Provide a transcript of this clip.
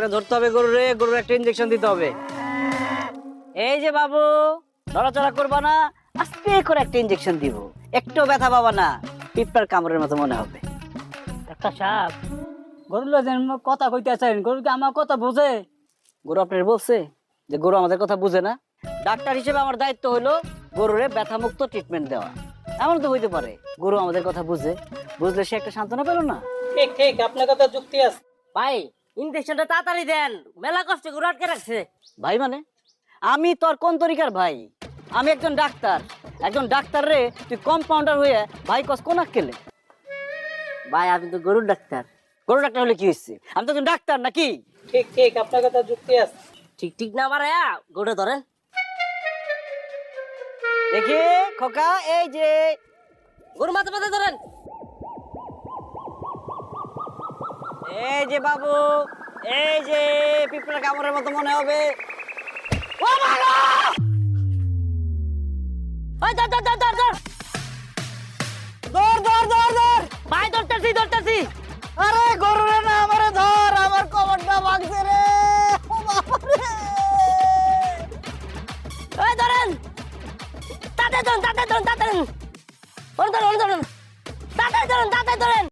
করে ধরতে হবে গরুরে, গরুর একটা ইনজেকশন দিতে হবে। এই যে বাবু, নড়াচড়া করবা না, আস্তে করে একটা ইনজেকশন দিব, একটু ব্যথা পাবা না, পিঁপড়ার কামড়ের মতো মনে হবে। ডাক্তার সাহেব, গরুর যেন কথা কইতে আছেন, গরু কি আমার কথা বোঝে? গরু আপনার বলছে যে গরু আমাদের কথা বুঝে না? ডাক্তার হিসেবে আমার দায়িত্ব হলো গরুরে ব্যথামুক্ত ট্রিটমেন্ট দেওয়া। এমন তো হইতে পারে গরু আমাদের কথা বুঝে, বুঝলে সে একটা সান্ত্বনা পেল না। ঠিক ঠিক, আপনার কথা যুক্তি আছে। ভাই ইনজেকশনটা তাড়াতাড়ি দেন, মেলা কষ্ট করে আটকে রাখছে। ভাই মানে আমি তোর কোন তরিকার ভাই? আমি একজন ডাক্তার, একজন ডাক্তার রে তুই কম্পাউন্ডার হয়ে ভাই কস কোন আক্কেলে? ভাই আপনি তো গরুর ডাক্তার। গরু ডাক্তার হলে কি হয়েছে? আমি তো একজন ডাক্তার নাকি? ঠিক ঠিক, আপনার কথা যুক্তি আছে। ঠিক ঠিক না বাড়ায়া গরুটা ধরেন। দেখি খোকা, এই যে গরু মাথা মাথা ধরেন। এই যে বাবু, এই যে পিঁপড়া কামড়ের মতো মনে হবে। ও বাবা! ওই ধর ধর ধর ধর ধর। দৌড় দৌড় দৌড় দৌড়! ভাই ধরতেছি ধরতেছি। আরে গরু রে